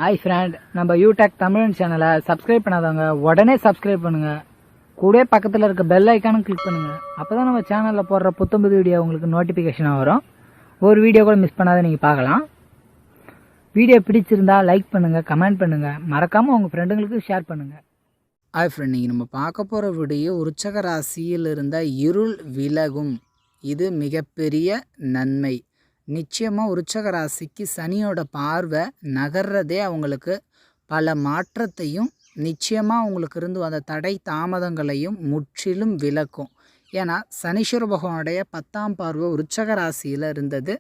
Hi friend, நம்ம யூடெக் தமிழ் சேனலை subscribe பண்ணாதவங்க உடனே சப்ஸ்கிரைப் பண்ணுங்க. கூட பக்கத்தில் இருக்க பெல் ஐக்கானும் கிளிக் பண்ணுங்க. அப்பதான் நம்ம சேனலில் போடுற புத்தம்புது வீடியோ உங்களுக்கு நோட்டிஃபிகேஷனாக வரும். ஒரு வீடியோ கூட மிஸ் பண்ணாத நீங்கள் பார்க்கலாம். வீடியோ பிடிச்சிருந்தா லைக் பண்ணுங்க, கமெண்ட் பண்ணுங்க, மறக்காம உங்க ஃப்ரெண்டுங்களுக்கு ஷேர் பண்ணுங்க. ஹாய் ஃப்ரெண்ட், நீங்கள் நம்ம பார்க்க போகிற வீடியோ விருச்சிக ராசியில் இருந்த இருள் விலகும். இது மிகப்பெரிய நன்மை. நிச்சயமாக விருச்சிக ராசிக்கு சனியோட பார்வை நகர்றதே அவங்களுக்கு பல மாற்றத்தையும் நிச்சயமாக அவங்களுக்கு இருந்து வந்த தடை தாமதங்களையும் முற்றிலும் விலக்கும். ஏன்னா சனீஸ்வர பகவானுடைய 10ஆம் பார்வை விருச்சிக ராசியில் இருந்தது.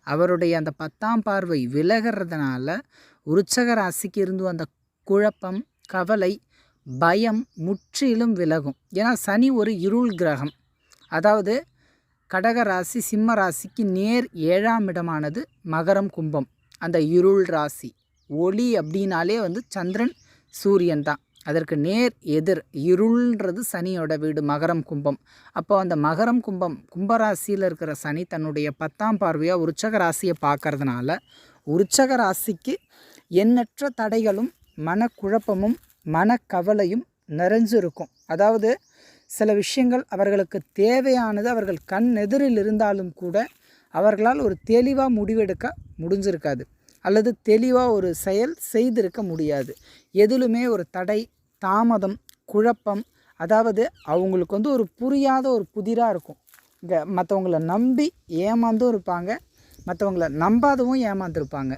அவருடைய அந்த 10ஆம் பார்வை விலகிறதுனால விருச்சிக ராசிக்கு இருந்து வந்த குழப்பம், கவலை, பயம் முற்றிலும் விலகும். ஏன்னா சனி ஒரு இருள் கிரகம். அதாவது கடக ராசி சிம்ம ராசிக்கு நேர் 7ஆம் இடமானது மகரம் கும்பம். அந்த இருள் ராசி ஒளி அப்படின்னாலே சந்திரன் சூரியன் தான். அதற்கு நேர் எதிர் இருள்ன்றது சனியோட வீடு மகரம் கும்பம். அப்போ அந்த மகரம் கும்பம் கும்பராசியில் இருக்கிற சனி தன்னுடைய 10ஆம் பார்வையாக விருச்சிக ராசியை பார்க்கறதுனால விருச்சிக ராசிக்கு எண்ணற்ற தடைகளும் மனக்குழப்பமும் மனக்கவலையும் நிறைஞ்சிருக்கும். அதாவது சில விஷயங்கள் அவர்களுக்கு தேவையானது அவர்கள் கண் எதிரில் இருந்தாலும் கூட அவர்களால் ஒரு தெளிவாக முடிவெடுக்க முடிஞ்சிருக்காது, அல்லது தெளிவாக ஒரு செயல் செய்திருக்க முடியாது. எதிலுமே ஒரு தடை, தாமதம், குழப்பம். அதாவது அவங்களுக்கு ஒரு புரியாத ஒரு புதிராக இருக்கும். இங்கே மற்றவங்கள நம்பி ஏமாந்தும் இருப்பாங்க, மற்றவங்கள நம்பாதவும் ஏமாந்துருப்பாங்க.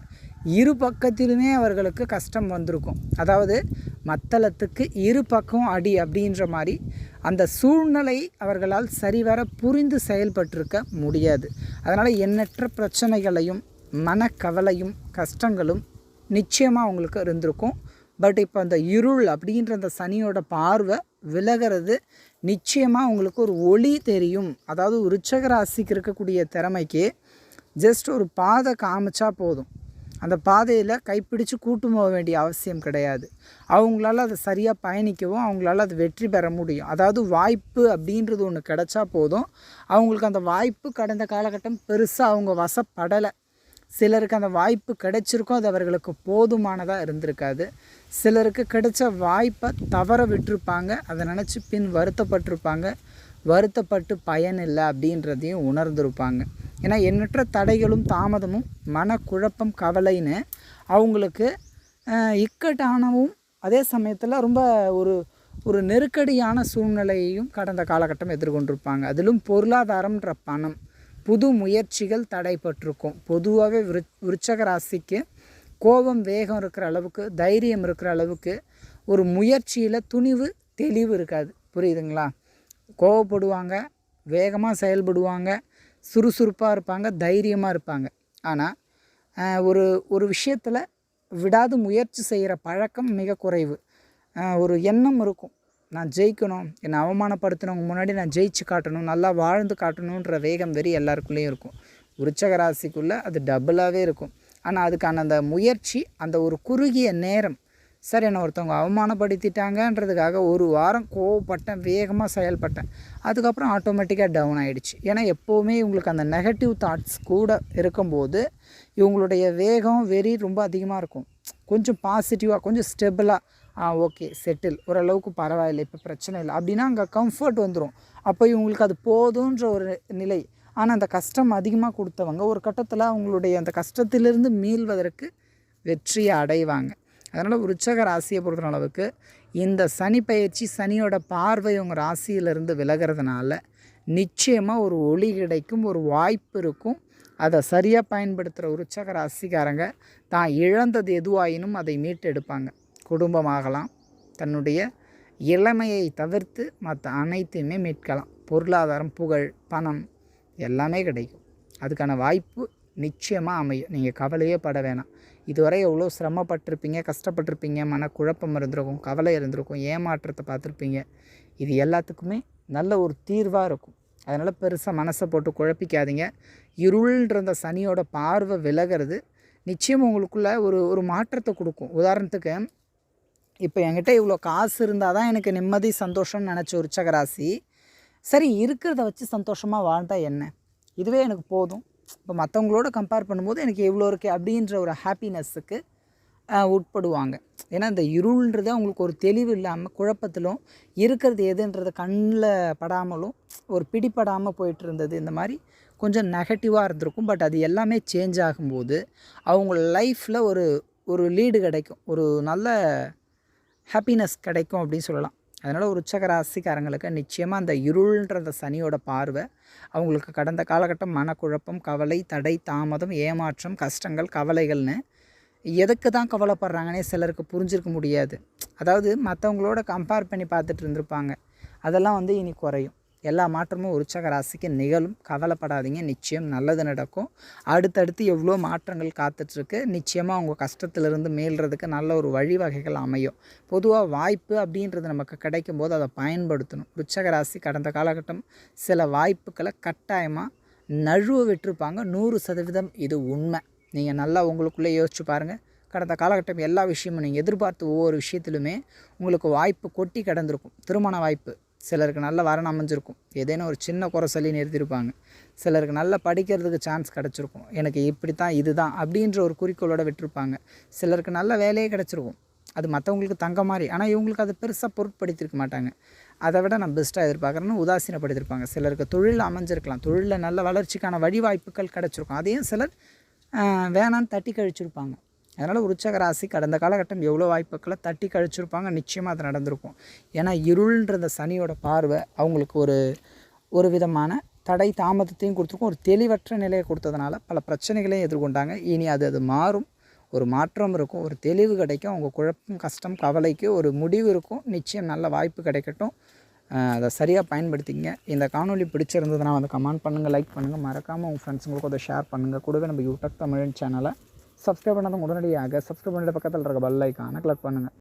இரு பக்கத்திலுமே அவர்களுக்கு கஷ்டம் வந்திருக்கும். அதாவது மத்தளத்துக்கு இரு பக்கம் அடி அப்படின்ற மாதிரி அந்த சூழ்நிலை அவர்களால் சரிவர புரிந்து செயல்பட்டிருக்க முடியாது. அதனால் எண்ணற்ற பிரச்சனைகளையும் மனக்கவலையும் கஷ்டங்களும் நிச்சயமாக அவங்களுக்கு இருந்திருக்கும். பட் இப்போ அந்த இருள் அப்படின்ற அந்த சனியோட பார்வை விலகிறது. நிச்சயமாக அவங்களுக்கு ஒரு ஒளி தெரியும். அதாவது விருச்சிக ராசிக்கு இருக்கக்கூடிய திறமைக்கு ஜஸ்ட் ஒரு பாதை காமிச்சா போதும். அந்த பாதையில் கைப்பிடிச்சு கூட்டு போக வேண்டிய அவசியம் கிடையாது. அவங்களால அதை சரியாக பயணிக்கவும் அவங்களால அது வெற்றி பெற முடியும். அதாவது வாய்ப்பு அப்படின்றது ஒன்று கிடைச்சா போதும். அவங்களுக்கு அந்த வாய்ப்பு கடந்த காலகட்டம் பெருசாக அவங்க வசப்படலை. சிலருக்கு அந்த வாய்ப்பு கிடைச்சிருக்கும், அது அவர்களுக்கு போதுமானதாக இருந்திருக்காது. சிலருக்கு கிடைச்ச வாய்ப்பை தவற விட்டுருப்பாங்க, அதை நினச்சி பின் வருத்தப்பட்டிருப்பாங்க. வருத்தப்பட்டு பயன் இல்லை அப்படின்றதையும் உணர்ந்திருப்பாங்க. ஏன்னா எண்ணற்ற தடைகளும் தாமதமும் மனக்குழப்பம் கவலைன்னு அவங்களுக்கு இக்கட்டானவும் அதே சமயத்தில் ரொம்ப ஒரு நெருக்கடியான சூழ்நிலையையும் கடந்த காலகட்டம் எதிர்கொண்டிருப்பாங்க. அதிலும் பொருளாதாரம்ன்ற பணம், புது முயற்சிகள் தடைப்பட்டிருக்கும். பொதுவாகவே விருச்சிக ராசிக்கு கோபம், வேகம் இருக்கிற அளவுக்கு, தைரியம் இருக்கிற அளவுக்கு ஒரு முயற்சியில் துணிவு, தெளிவு இருக்காது. புரியுதுங்களா? கோவப்படுவாங்க, வேகமாக செயல்படுவாங்க, சுறுசுறுப்பாக இருப்பாங்க, தைரியமாக இருப்பாங்க. ஆனால் ஒரு விஷயத்தில் விடாது முயற்சி செய்கிற பழக்கம் மிக குறைவு. ஒரு எண்ணம் இருக்கும், நான் ஜெயிக்கணும், என்னை அவமானப்படுத்தினவங்க முன்னாடி நான் ஜெயிச்சு காட்டணும், நல்லா வாழ்ந்து காட்டணுன்ற வேகம் வெறி எல்லாருக்குள்ளேயும் இருக்கும். விருச்சிக ராசிக்குள்ளே அது டபுளாகவே இருக்கும். ஆனால் அதுக்கான அந்த முயற்சி, அந்த ஒரு குறுகிய நேரம், சரி என்னை ஒருத்தவங்க அவமானப்படுத்திட்டாங்கன்றதுக்காக ஒரு வாரம் கோவப்பட்டேன், வேகமாக செயல்பட்டேன், அதுக்கப்புறம் ஆட்டோமேட்டிக்காக டவுன் ஆகிடுச்சு. ஏன்னா எப்போவுமே இவங்களுக்கு அந்த நெகட்டிவ் தாட்ஸ் கூட இருக்கும்போது இவங்களுடைய வேகம் வெறி ரொம்ப அதிகமாக இருக்கும். கொஞ்சம் பாசிட்டிவாக, கொஞ்சம் ஸ்டெபிளாக, ஓகே செட்டில், ஓரளவுக்கு பரவாயில்லை, இப்போ பிரச்சனை இல்லை அப்படின்னா அங்கே கம்ஃபர்ட் வந்துடும். அப்போ இவங்களுக்கு அது போதுன்ற ஒரு நிலை. ஆனால் அந்த கஷ்டம் அதிகமாக கொடுத்தவங்க ஒரு கட்டத்தில் அவங்களுடைய அந்த கஷ்டத்திலிருந்து மீள்வதற்கு வெற்றியை அடைவாங்க. அதனால் விருச்சிக ராசியை பொறுத்த அளவுக்கு இந்த சனி பயிற்சி, சனியோட பார்வை உங்கள் ராசியிலிருந்து விலகிறதுனால நிச்சயமாக ஒரு ஒளி கிடைக்கும், ஒரு வாய்ப்பு இருக்கும். அதை சரியாக பயன்படுத்துகிற விருச்சிக ராசிக்காரங்க தான் இழந்தது எதுவாயினும் அதை மீட்டெடுப்பாங்க. குடும்பமாகலாம், தன்னுடைய இளமையை தவிர்த்து மற்ற அனைத்தையுமே மீட்கலாம். பொருளாதாரம், புகழ், பணம் எல்லாமே கிடைக்கும். அதுக்கான வாய்ப்பு நிச்சயமாக அமையும். நீங்கள் கவலையே பட வேணாம். இதுவரை எவ்வளோ சிரமப்பட்டிருப்பீங்க, கஷ்டப்பட்டிருப்பீங்க, மனக்குழப்பம் இருந்திருக்கும், கவலை இருந்திருக்கும், ஏமாற்றத்தை பார்த்துருப்பீங்க. இது எல்லாத்துக்குமே நல்ல ஒரு தீர்வாக இருக்கும். அதனால் பெருசாக மனசை போட்டு குழப்பிக்காதீங்க. இருள்ன்ற அந்த சனியோட பார்வை விலகிறது நிச்சயம் உங்களுக்குள்ளே ஒரு மாற்றத்தை கொடுக்கும். உதாரணத்துக்கு, இப்போ என்கிட்ட இவ்வளோ காசு இருந்தால் தான் எனக்கு நிம்மதி சந்தோஷம்னு நினச்ச விருச்சிக ராசி, சரி இருக்கிறத வச்சு சந்தோஷமாக வாழ்ந்தால் என்ன, இதுவே எனக்கு போதும், இப்போ மற்றவங்களோட கம்பேர் பண்ணும்போது எனக்கு எவ்வளோ இருக்குது அப்படின்ற ஒரு ஹாப்பினஸ்ஸுக்கு உட்படுவாங்க. ஏன்னா இந்த இருள்ன்றது அவங்களுக்கு ஒரு தெளிவு இல்லாமல் குழப்பத்திலும் இருக்கிறது எதுன்றது கண்ணில் படாமலும் ஒரு பிடிபடாமல் போயிட்டு இருந்தது. இந்த மாதிரி கொஞ்சம் நெகட்டிவாக இருந்திருக்கும். பட் அது எல்லாமே சேஞ்ச் ஆகும்போது அவங்க லைஃப்பில் ஒரு ஒரு லீடு கிடைக்கும், ஒரு நல்ல ஹாப்பினஸ் கிடைக்கும் அப்படின்னு சொல்லலாம். அதனால் விருச்சிக ராசிக்காரங்களுக்கு நிச்சயமாக அந்த இருள்ன்ற சனியோட பார்வை அவங்களுக்கு கடந்த காலகட்டம் மனக்குழப்பம், கவலை, தடை, தாமதம், ஏமாற்றம், கஷ்டங்கள், கவலைகள்னு எதுக்கு தான் கவலைப்படுறாங்கன்னே சிலருக்கு புரிஞ்சிருக்க முடியாது. அதாவது மற்றவங்களோட கம்பேர் பண்ணி பார்த்துட்டு இருந்திருப்பாங்க. அதெல்லாம் இனி குறையும். எல்லா மாற்றமும் விருச்சிக ராசிக்கு நிகழும். கவலைப்படாதீங்க, நிச்சயம் நல்லது நடக்கும். அடுத்தடுத்து எவ்வளோ மாற்றங்கள் காத்துட்ருக்கு. நிச்சயமாக அவங்க கஷ்டத்திலிருந்து மீள்றதுக்கு நல்ல ஒரு வழிவகைகள் அமையும். பொதுவாக வாய்ப்பு அப்படின்றது நமக்கு கிடைக்கும் போது அதை பயன்படுத்தணும். விருச்சிக ராசி கடந்த காலகட்டம் சில வாய்ப்புகளை கட்டாயமாக நழுவ விட்டுருப்பாங்க. 100% இது உண்மை. நீங்கள் நல்லா உங்களுக்குள்ளே யோசிச்சு பாருங்கள். கடந்த காலகட்டம் எல்லா விஷயமும் நீங்கள் எதிர்பார்த்த ஒவ்வொரு விஷயத்திலுமே உங்களுக்கு வாய்ப்பு கொட்டி கிடந்திருக்கும். திருமண வாய்ப்பு சிலருக்கு நல்ல வரன் அமைஞ்சிருக்கும். ஏதேனும் ஒரு சின்ன குறை சொல்லி நிறுத்தியிருப்பாங்க. சிலருக்கு நல்லா படிக்கிறதுக்கு சான்ஸ் கிடச்சிருக்கும். எனக்கு இப்படி தான் இதுதான் அப்படின்ற ஒரு குறிக்கோளோடு விட்டுருப்பாங்க. சிலருக்கு நல்ல வேலையே கிடச்சிருக்கும். அது மற்றவங்களுக்கு தங்க மாதிரி. ஆனால் இவங்களுக்கு அது பெருசாக பொருட்படுத்தியிருக்க மாட்டாங்க. அதை விட நான் பெஸ்ட்டாக எதிர்பார்க்குறேன்னு உதாசீனப்படுத்தியிருப்பாங்க. சிலருக்கு தொழில் அமைஞ்சிருக்கலாம். தொழிலில் நல்ல வளர்ச்சிக்கான வழிவாய்ப்புகள் கிடச்சிருக்கும். அதையும் சிலர் வேணான்னு தட்டி கழிச்சிருப்பாங்க. அதனால் விருச்சிக ராசி கடந்த காலகட்டம் எவ்வளோ வாய்ப்புக்களை தட்டி கழிச்சிருப்பாங்க. நிச்சயமாக அது நடந்திருக்கும். ஏன்னா இருள்ன்ற சனியோட பார்வை அவங்களுக்கு ஒரு விதமான தடை தாமதத்தையும் கொடுத்துருக்கும். ஒரு தெளிவற்ற நிலையை கொடுத்ததுனால பல பிரச்சனைகளையும் எதிர்கொண்டாங்க. இனி அது மாறும். ஒரு மாற்றம் இருக்கும். ஒரு தெளிவு கிடைக்கும். அவங்க குழப்பம், கஷ்டம், கவலைக்கு ஒரு முடிவு இருக்கும். நிச்சயம் நல்ல வாய்ப்பு கிடைக்கட்டும். அதை சரியாக பயன்படுத்திங்க. இந்த காணொலி பிடிச்சிருந்ததுன்னா கமெண்ட் பண்ணுங்கள், லைக் பண்ணுங்கள். மறக்காமல் உங்கள் ஃப்ரெண்ட்ஸுங்களுக்கு அதை ஷேர் பண்ணுங்கள். கூடவே நம்ம யூடியூப் தமிழ் சேனலை சப்ஸ்கிரைப் பண்ணாதவங்க உடனடியாக சப்ஸ்கிரைப் பண்ணிட்டு பக்கத்தில் இருக்க பெல் ஐக்கானை கிளிக் பண்ணுங்கள்.